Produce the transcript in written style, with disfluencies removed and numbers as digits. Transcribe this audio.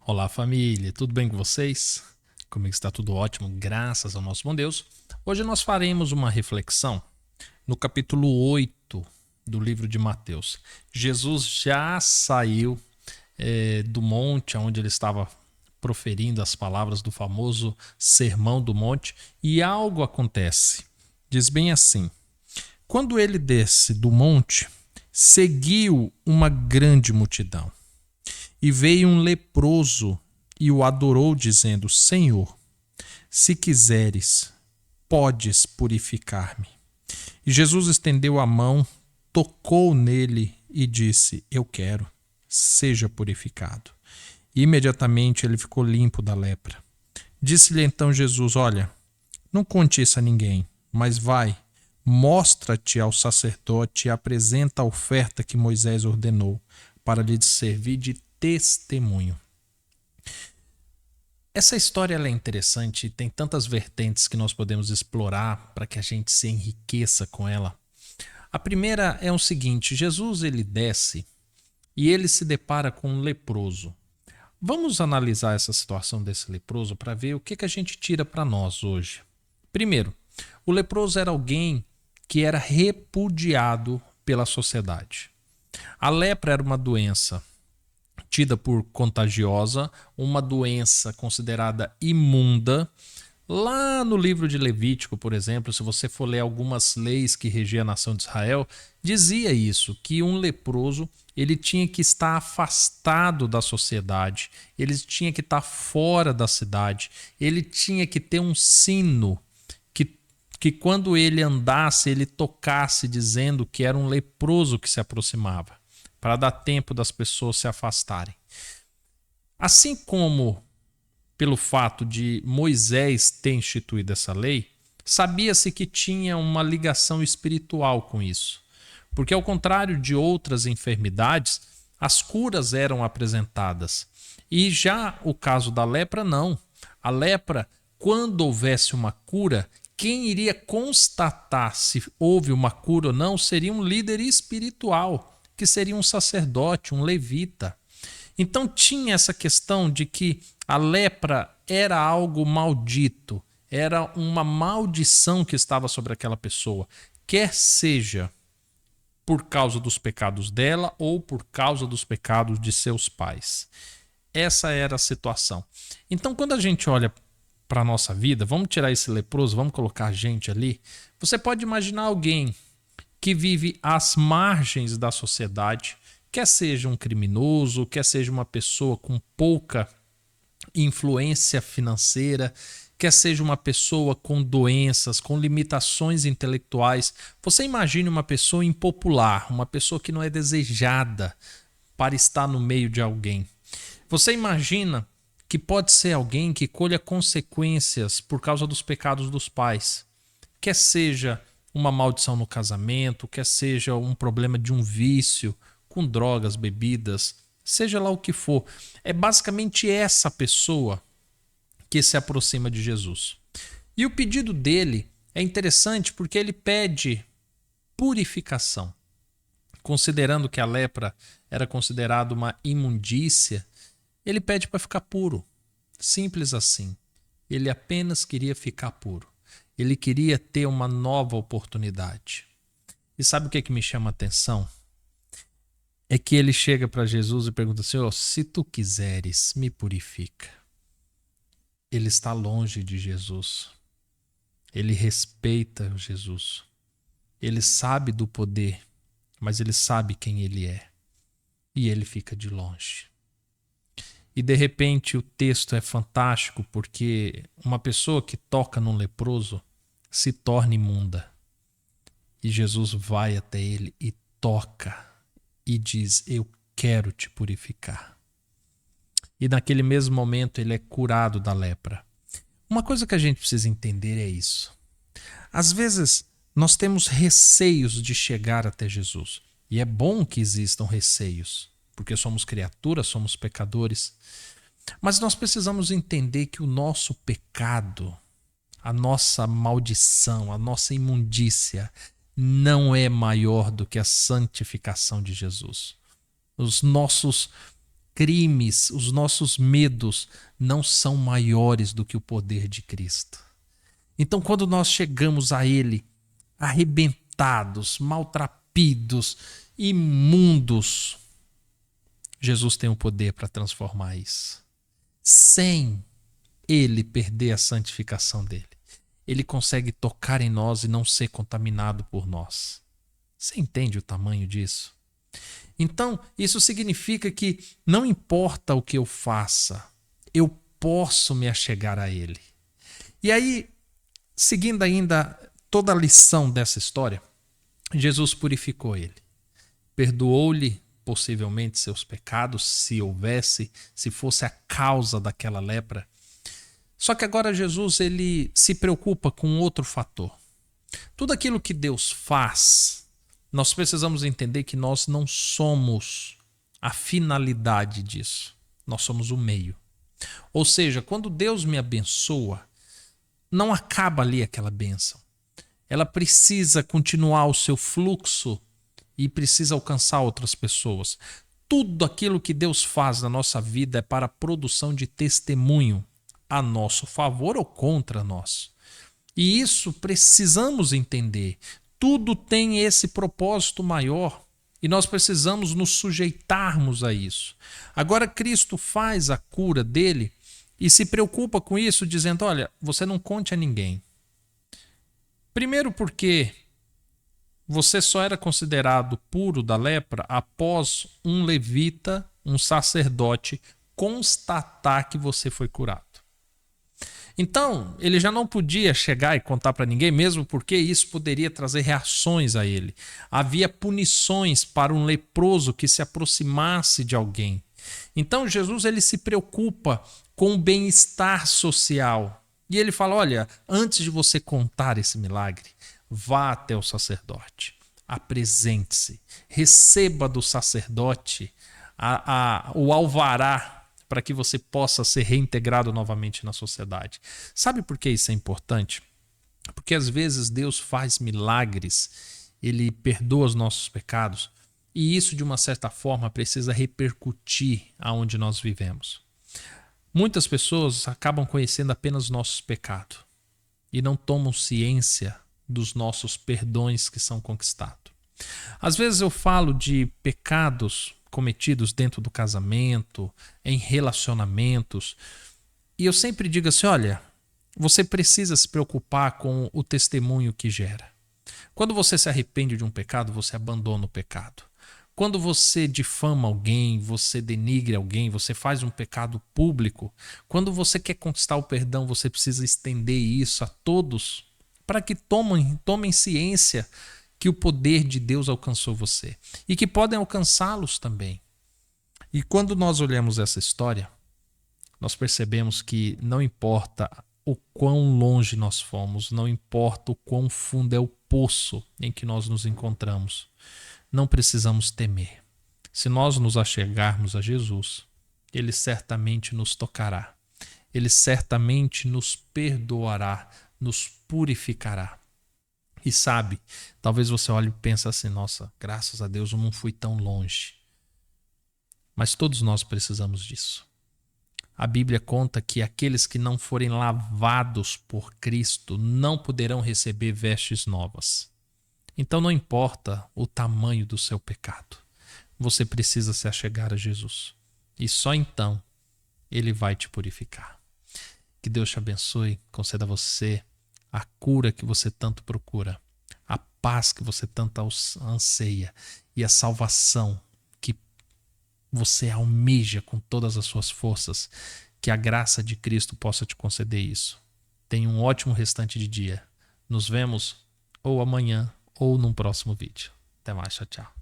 Olá, família, tudo bem com vocês? Comigo está tudo ótimo, graças ao nosso bom Deus. Hoje nós faremos uma reflexão no capítulo 8 do livro de Mateus. Jesus já saiu do monte onde ele estava proferindo as palavras do famoso Sermão do Monte e algo acontece. Diz bem assim: quando ele desce do monte, seguiu uma grande multidão. E veio um leproso e o adorou, dizendo: Senhor, se quiseres, podes purificar-me. E Jesus estendeu a mão, tocou nele e disse: Eu quero, seja purificado. E imediatamente ele ficou limpo da lepra. Disse-lhe então Jesus: Olha, não conte isso a ninguém, mas vai, mostra-te ao sacerdote e apresenta a oferta que Moisés ordenou, para lhe servir de testemunho. Essa história ela é interessante, tem tantas vertentes que nós podemos explorar para que a gente se enriqueça com ela. A primeira é o seguinte: Jesus ele desce e ele se depara com um leproso. Vamos analisar essa situação desse leproso para ver o que a gente tira para nós hoje. Primeiro, o leproso era alguém que era repudiado pela sociedade. A lepra era uma doença tida por contagiosa, uma doença considerada imunda. Lá no livro de Levítico, por exemplo, se você for ler algumas leis que regiam a nação de Israel, dizia isso, que um leproso ele tinha que estar afastado da sociedade, ele tinha que estar fora da cidade, ele tinha que ter um sino que quando ele andasse, ele tocasse dizendo que era um leproso que se aproximava, para dar tempo das pessoas se afastarem. Assim como pelo fato de Moisés ter instituído essa lei, sabia-se que tinha uma ligação espiritual com isso. Porque, ao contrário de outras enfermidades, as curas eram apresentadas. E já o caso da lepra, não. A lepra, quando houvesse uma cura, quem iria constatar se houve uma cura ou não seria um líder espiritual, que seria um sacerdote, um levita. Então tinha essa questão de que a lepra era algo maldito, era uma maldição que estava sobre aquela pessoa, quer seja por causa dos pecados dela ou por causa dos pecados de seus pais. Essa era a situação. Então, quando a gente olha para a nossa vida, vamos tirar esse leproso, vamos colocar a gente ali, você pode imaginar alguém que vive às margens da sociedade, quer seja um criminoso, quer seja uma pessoa com pouca influência financeira, quer seja uma pessoa com doenças, com limitações intelectuais. Você imagine uma pessoa impopular, uma pessoa que não é desejada para estar no meio de alguém. Você imagina que pode ser alguém que colha consequências por causa dos pecados dos pais, quer seja uma maldição no casamento, quer seja um problema de um vício com drogas, bebidas, seja lá o que for. É basicamente essa pessoa que se aproxima de Jesus. E o pedido dele é interessante porque ele pede purificação. Considerando que a lepra era considerada uma imundícia, ele pede para ficar puro. Simples assim. Ele apenas queria ficar puro. Ele queria ter uma nova oportunidade. E sabe o que me chama a atenção? É que ele chega para Jesus e pergunta: Senhor, se tu quiseres, me purifica. Ele está longe de Jesus. Ele respeita Jesus. Ele sabe do poder, mas ele sabe quem ele é. E ele fica de longe. E de repente o texto é fantástico porque uma pessoa que toca num leproso se torna imunda. E Jesus vai até ele e toca e diz: Eu quero te purificar. E naquele mesmo momento ele é curado da lepra. Uma coisa que a gente precisa entender é isso. Às vezes nós temos receios de chegar até Jesus. E é bom que existam receios, porque somos criaturas, somos pecadores. Mas nós precisamos entender que o nosso pecado, a nossa maldição, a nossa imundícia não é maior do que a santificação de Jesus. Os nossos crimes, os nossos medos não são maiores do que o poder de Cristo. Então, quando nós chegamos a Ele arrebentados, maltrapilhos, imundos, Jesus tem o poder para transformar isso. Sem Ele perder a santificação dele. Ele consegue tocar em nós e não ser contaminado por nós. Você entende o tamanho disso? Então, isso significa que não importa o que eu faça, eu posso me achegar a Ele. E aí, seguindo ainda toda a lição dessa história, Jesus purificou ele. Perdoou-lhe possivelmente seus pecados, se fosse a causa daquela lepra. Só que agora Jesus ele se preocupa com outro fator. Tudo aquilo que Deus faz, nós precisamos entender que nós não somos a finalidade disso. Nós somos o meio. Ou seja, quando Deus me abençoa, não acaba ali aquela bênção. Ela precisa continuar o seu fluxo e precisa alcançar outras pessoas. Tudo aquilo que Deus faz na nossa vida é para a produção de testemunho a nosso favor ou contra nós. E isso precisamos entender. Tudo tem esse propósito maior e nós precisamos nos sujeitarmos a isso. Agora Cristo faz a cura dele e se preocupa com isso, dizendo, olha, você não conte a ninguém. Primeiro porque você só era considerado puro da lepra após um levita, um sacerdote, constatar que você foi curado. Então, ele já não podia chegar e contar para ninguém, mesmo porque isso poderia trazer reações a ele. Havia punições para um leproso que se aproximasse de alguém. Então, Jesus ele se preocupa com o bem-estar social. E ele fala, olha, antes de você contar esse milagre, vá até o sacerdote, apresente-se, receba do sacerdote o alvará para que você possa ser reintegrado novamente na sociedade. Sabe por que isso é importante? Porque às vezes Deus faz milagres, Ele perdoa os nossos pecados e isso de uma certa forma precisa repercutir aonde nós vivemos. Muitas pessoas acabam conhecendo apenas nossos pecados e não tomam ciência dos nossos perdões que são conquistados. Às vezes eu falo de pecados cometidos dentro do casamento, em relacionamentos, e eu sempre digo assim, olha, você precisa se preocupar com o testemunho que gera. Quando você se arrepende de um pecado, você abandona o pecado. Quando você difama alguém, você denigre alguém, você faz um pecado público, quando você quer conquistar o perdão, você precisa estender isso a todos para que tomem ciência que o poder de Deus alcançou você e que podem alcançá-los também. E quando nós olhamos essa história, nós percebemos que não importa o quão longe nós fomos, não importa o quão fundo é o poço em que nós nos encontramos, não precisamos temer. Se nós nos achegarmos a Jesus, Ele certamente nos tocará, Ele certamente nos perdoará, nos purificará. E sabe, talvez você olhe e pense assim, nossa, graças a Deus eu não fui tão longe. Mas todos nós precisamos disso. A Bíblia conta que aqueles que não forem lavados por Cristo não poderão receber vestes novas. Então não importa o tamanho do seu pecado, você precisa se achegar a Jesus. E só então Ele vai te purificar. Que Deus te abençoe, conceda a você a cura que você tanto procura, a paz que você tanto anseia e a salvação que você almeja com todas as suas forças. Que a graça de Cristo possa te conceder isso. Tenha um ótimo restante de dia. Nos vemos ou amanhã ou num próximo vídeo. Até mais, tchau, tchau.